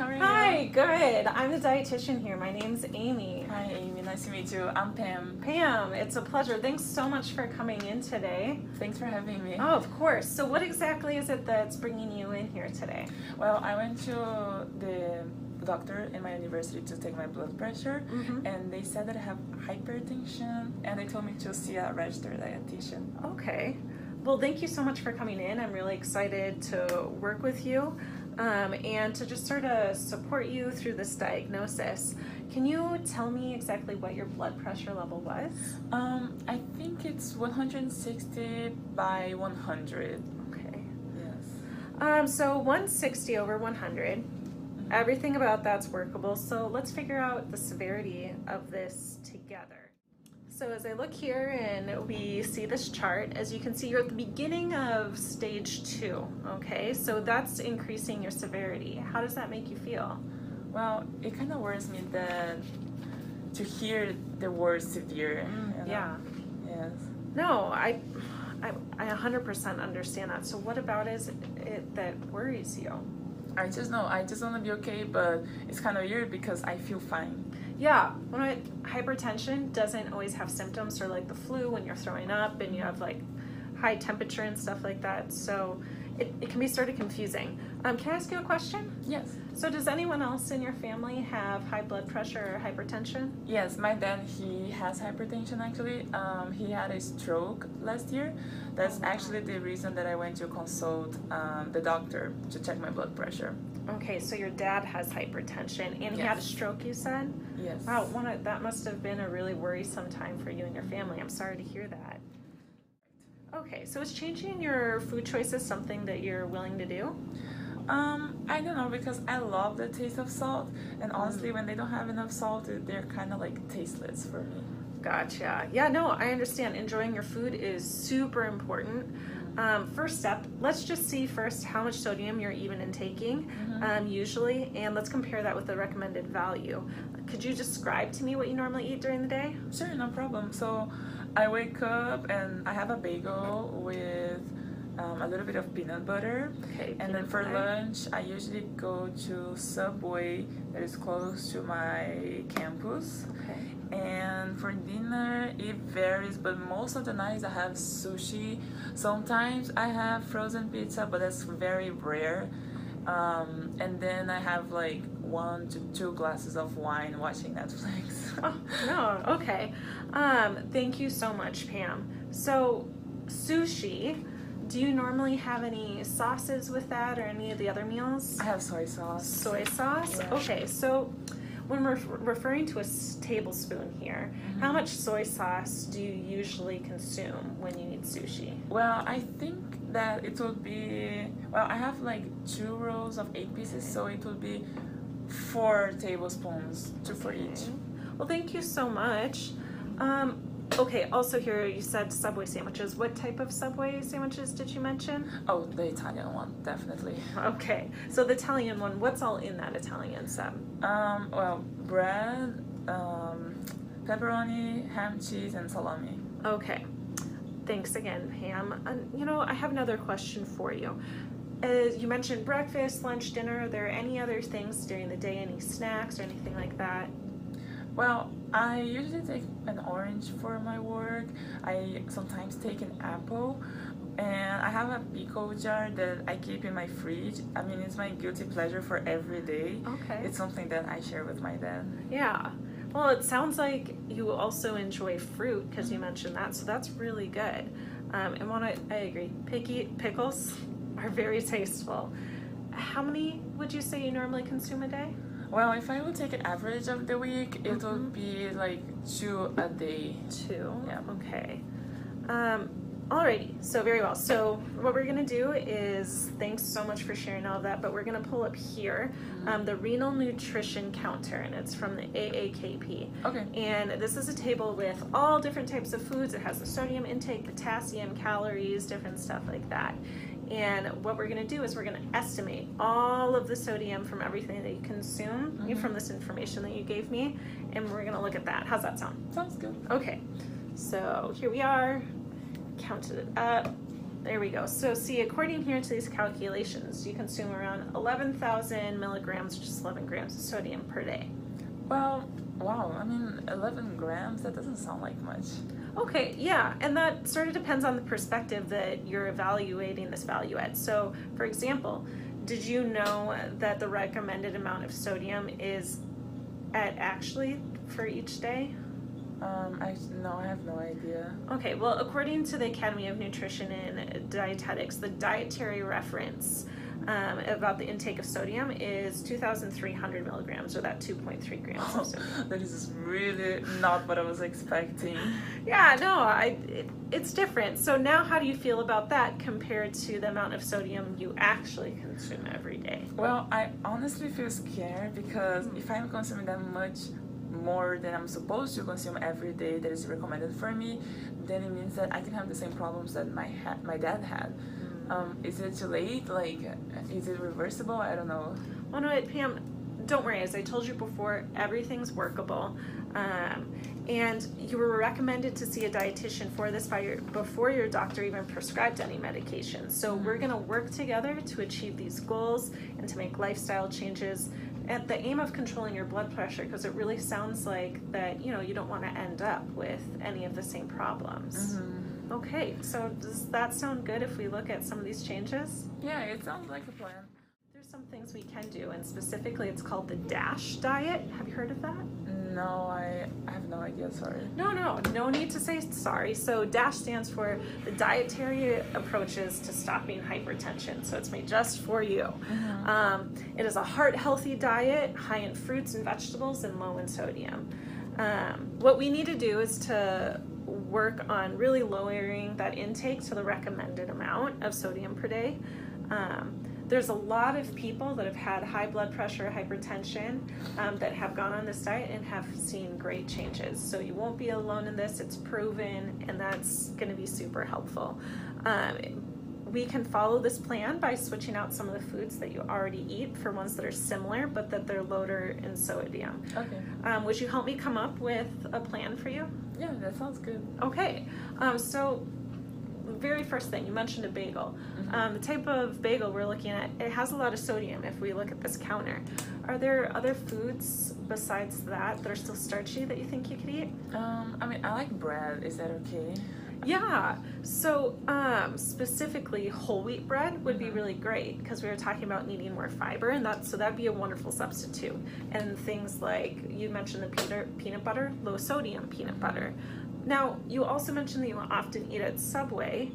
how are you? Hi, good. I'm the dietitian here. My name's Amy. Hi, Amy. Nice to meet you. I'm Pam. Pam, it's a pleasure. Thanks so much for coming in today. Thanks for having me. Oh, of course. So what exactly is it that's bringing you in here today? Well, I went to the doctor in my university to take my blood pressure, and they said that I have hypertension, and they told me to see a registered dietitian. Okay. Well, thank you so much for coming in. I'm really excited to work with you and to just sort of support you through this diagnosis. Can you tell me exactly what your blood pressure level was? I think it's 160 by 100. Okay. Yes. So 160 over 100. Everything about that's workable. So let's figure out the severity of this together. So as I look here and we see this chart, as you can see, you're at the beginning of stage 2, okay? So that's increasing your severity. How does that make you feel? Well, it kind of worries me that to hear the word severe. You know? Yeah. Yes. No, I 100% understand that. So what about it that worries you? I just want to be okay, but it's kind of weird because I feel fine. Yeah, hypertension doesn't always have symptoms or like the flu when you're throwing up and you have like high temperature and stuff like that. So it can be sort of confusing. Can I ask you a question? Yes. So does anyone else in your family have high blood pressure or hypertension? Yes, my dad, he has hypertension actually. He had a stroke last year. That's actually the reason that I went to consult the doctor to check my blood pressure. Okay, so your dad has hypertension and he had a stroke, you said? Yes. Wow, that must have been a really worrisome time for you and your family. I'm sorry to hear that. Okay, so is changing your food choices something that you're willing to do? I don't know, because I love the taste of salt, and honestly, when they don't have enough salt, they're kind of like tasteless for me. Gotcha. Yeah, no, I understand. Enjoying your food is super important. First step, let's just see first how much sodium you're even intaking usually, and let's compare that with the recommended value. Could you describe to me what you normally eat during the day? Sure, no problem. So I wake up and I have a bagel with a little bit of peanut butter. Okay, and then for lunch, I usually go to Subway that is close to my campus. Okay. And for dinner, it varies, but most of the nights I have sushi. Sometimes I have frozen pizza, but that's very rare. And then I have like 1 to 2 glasses of wine watching Netflix. Oh, no, okay. Thank you so much, Pam. So, sushi, do you normally have any sauces with that or any of the other meals? I have soy sauce. Soy sauce? Yeah. Okay, so when we're referring to a tablespoon here, how much soy sauce do you usually consume when you eat sushi? Well, I think that it would be, well, I have like 2 rolls of 8 pieces, so it would be 4 tablespoons, 2 for each. Well, thank you so much. Okay, also here you said Subway sandwiches. What type of Subway sandwiches did you mention? Oh, the Italian one, definitely. Okay, so the Italian one, what's all in that Italian sub? Well, bread, pepperoni, ham, cheese, and salami. Okay, thanks again, Pam. You know, I have another question for you. As you mentioned breakfast, lunch, dinner. Are there any other things during the day, any snacks or anything like that? Well, I usually take an orange for my work. I sometimes take an apple, and I have a pickle jar that I keep in my fridge. I mean, it's my guilty pleasure for every day. Okay. It's something that I share with my dad. Yeah. Well, it sounds like you also enjoy fruit because you mentioned that, so that's really good. And I agree. Pickles are very tasteful. How many would you say you normally consume a day? Well, if I would take an average of the week, it would be like 2 a day. 2? Yeah. Okay. Alrighty, so very well. So what we're gonna do is, thanks so much for sharing all of that, but we're gonna pull up here the renal nutrition counter, and it's from the AAKP. Okay. And this is a table with all different types of foods. It has the sodium intake, potassium, calories, different stuff like that. And what we're gonna do is we're gonna estimate all of the sodium from everything that you consume from this information that you gave me, and we're gonna look at that. How's that sound? Sounds good. Okay, so here we are, counted it up, There we go. So see, according here to these calculations, you consume around 11,000 milligrams, which is 11 grams of sodium per day. Well, wow, I mean, 11 grams, that doesn't sound like much. Okay, yeah, and that sort of depends on the perspective that you're evaluating this value at. So, for example, did you know that the recommended amount of sodium is at actually for each day? No, I have no idea. Okay, well, according to the Academy of Nutrition and Dietetics, the dietary reference about the intake of sodium is 2,300 milligrams, or that 2.3 grams of sodium. That is really not what I was expecting. Yeah, no, it's different. So now how do you feel about that compared to the amount of sodium you actually consume every day? Well, I honestly feel scared because if I'm consuming that much more than I'm supposed to consume every day that is recommended for me, then it means that I can have the same problems that my dad had. Is it too late? Like, is it reversible? I don't know. Well, no, Pam, don't worry. As I told you before, everything's workable. And you were recommended to see a dietitian for this before your doctor even prescribed any medication. So we're going to work together to achieve these goals and to make lifestyle changes at the aim of controlling your blood pressure, because it really sounds like that, you don't want to end up with any of the same problems. Okay, so does that sound good if we look at some of these changes? Yeah, it sounds like a plan. There's some things we can do, and specifically it's called the DASH diet. Have you heard of that? No, I have no idea, sorry. No need to say sorry. So DASH stands for the Dietary Approaches to Stopping Hypertension. So it's made just for you. It is a heart-healthy diet, high in fruits and vegetables and low in sodium. What we need to do is to work on really lowering that intake to the recommended amount of sodium per day. There's a lot of people that have had high blood pressure, hypertension, that have gone on this diet and have seen great changes. So you won't be alone in this, it's proven, and that's gonna be super helpful. We can follow this plan by switching out some of the foods that you already eat for ones that are similar, but that they're lower in sodium. Okay. Would you help me come up with a plan for you? Yeah, that sounds good. Okay, so very first thing, you mentioned a bagel. The type of bagel we're looking at, it has a lot of sodium if we look at this counter. Are there other foods besides that are still starchy that you think you could eat? I mean, I like bread. Is that okay? Yeah, so specifically whole wheat bread would be really great, because we were talking about needing more fiber, and so that'd be a wonderful substitute. And things like you mentioned the peanut butter, low sodium peanut butter. Now, you also mentioned that you often eat at Subway.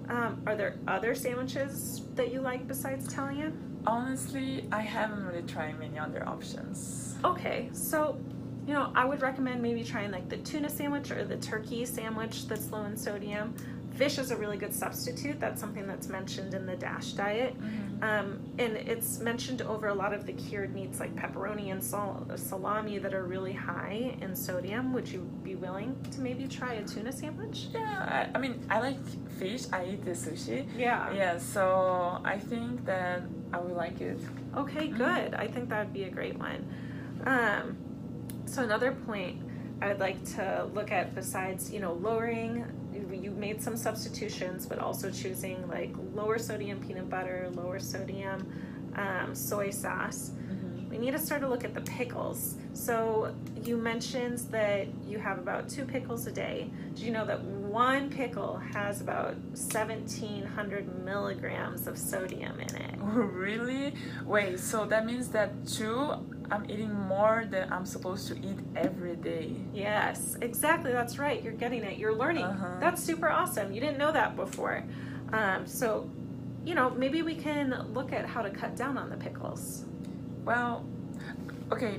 Are there other sandwiches that you like besides Italian? Honestly, I haven't really tried many other options. Okay, so I would recommend maybe trying like the tuna sandwich or the turkey sandwich that's low in sodium. Fish is a really good substitute. That's something that's mentioned in the DASH diet. And it's mentioned over a lot of the cured meats like pepperoni and salami that are really high in sodium. Would you be willing to maybe try a tuna sandwich? Yeah, I mean, I like fish. I eat the sushi. Yeah, so I think that I would like it. Okay, good. I think that would be a great one. So another point I would like to look at, besides, lowering, you made some substitutions, but also choosing like lower sodium peanut butter, lower sodium soy sauce. We need to start to look at the pickles. So you mentioned that you have about 2 pickles a day. Did you know that 1 pickle has about 1,700 milligrams of sodium in it? Oh, really? Wait, so that means that 2, I'm eating more than I'm supposed to eat every day. Yes, exactly. That's right. You're getting it. You're learning. That's super awesome. You didn't know that before. So, maybe we can look at how to cut down on the pickles. Well, okay,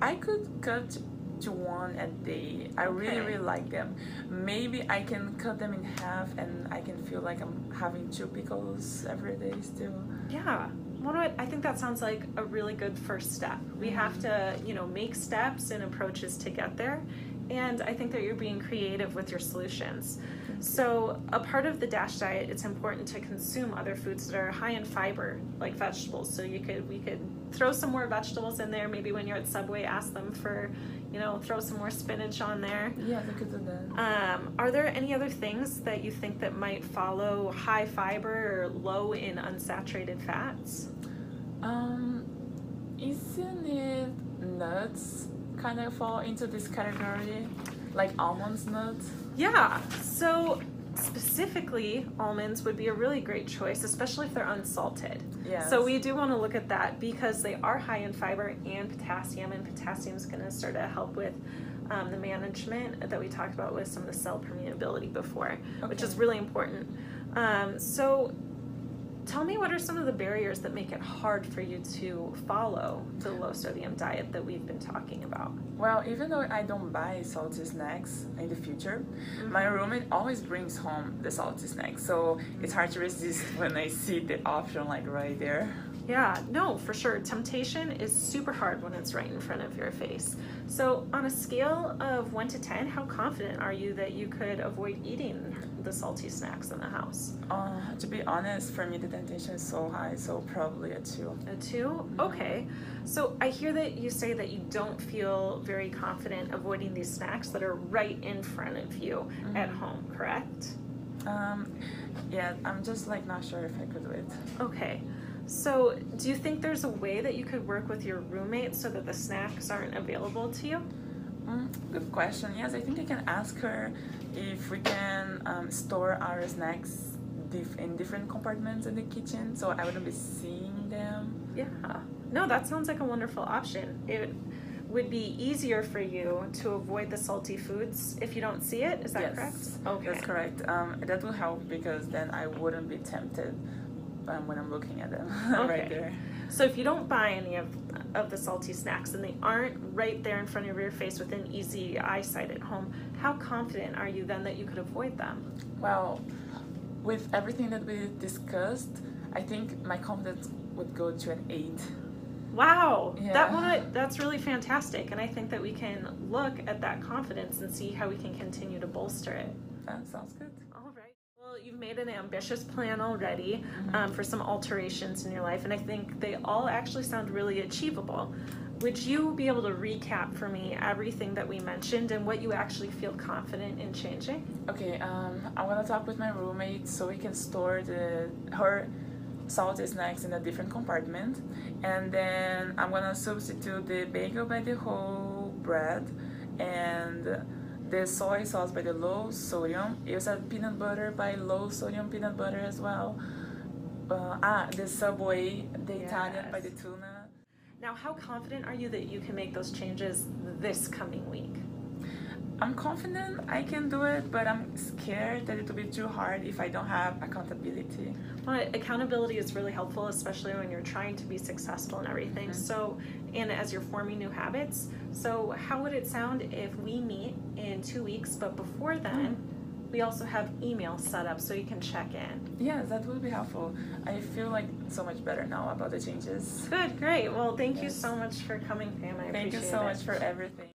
I could cut to 1 a day. I really like them. Maybe I can cut them in half and I can feel like I'm having 2 pickles every day still. Yeah. I think that sounds like a really good first step. We have to, make steps and approaches to get there. And I think that you're being creative with your solutions. So a part of the DASH diet, it's important to consume other foods that are high in fiber, like vegetables. So we could throw some more vegetables in there. Maybe when you're at Subway, ask them for, throw some more spinach on there. Yeah, they could do that. Are there any other things that you think that might follow high fiber or low in unsaturated fats? Isn't it nuts kind of fall into this category? Like almonds, nuts? Yeah, so specifically almonds would be a really great choice, especially if they're unsalted. Yes. So we do want to look at that because they are high in fiber and potassium is going to sort of help with the management that we talked about with some of the cell permeability before, which is really important. So tell me, what are some of the barriers that make it hard for you to follow the low sodium diet that we've been talking about? Well, even though I don't buy salty snacks in the future, my roommate always brings home the salty snacks. So it's hard to resist when I see the option like right there. Yeah, no, for sure. Temptation is super hard when it's right in front of your face. So on a scale of 1 to 10, how confident are you that you could avoid eating the salty snacks in the house? To be honest, for me the temptation is so high, so probably a 2. A 2? Okay. So I hear that you say that you don't feel very confident avoiding these snacks that are right in front of you at home, correct? Yeah, I'm just like not sure if I could do it. Okay. So do you think there's a way that you could work with your roommate so that the snacks aren't available to you? Good question. Yes, I think I can ask her if we can store our snacks in different compartments in the kitchen so I wouldn't be seeing them. Yeah. No, that sounds like a wonderful option. It would be easier for you to avoid the salty foods if you don't see it. Is that correct? Okay. That's correct. That will help because then I wouldn't be tempted when I'm looking at them right there. So if you don't buy any of the salty snacks and they aren't right there in front of your face within easy eyesight at home, how confident are you then that you could avoid them? Well, with everything that we discussed, I think my confidence would go to an 8. Wow, Yeah. that's really fantastic, and I think that we can look at that confidence and see how we can continue to bolster it. That sounds good. All right. Well, you've made an ambitious plan already for some alterations in your life, and I think they all actually sound really achievable. Would you be able to recap for me everything that we mentioned and what you actually feel confident in changing? Okay, I want to talk with my roommate so we can store her salty snacks in a different compartment, and then I'm gonna substitute the bagel by the whole bread and the soy sauce by the low sodium. Use a peanut butter by low sodium peanut butter as well. The Subway, the Italian by the tuna. Now, how confident are you that you can make those changes this coming week? I'm confident I can do it, but I'm scared that it will be too hard if I don't have accountability. Well, accountability is really helpful, especially when you're trying to be successful in everything. So, and as you're forming new habits. So how would it sound if we meet in 2 weeks, but before then, we also have email set up so you can check in? Yeah, that would be helpful. I feel like so much better now about the changes. Good, great. Well, thank you so much for coming, Pam. I appreciate it. Thank you so much for everything.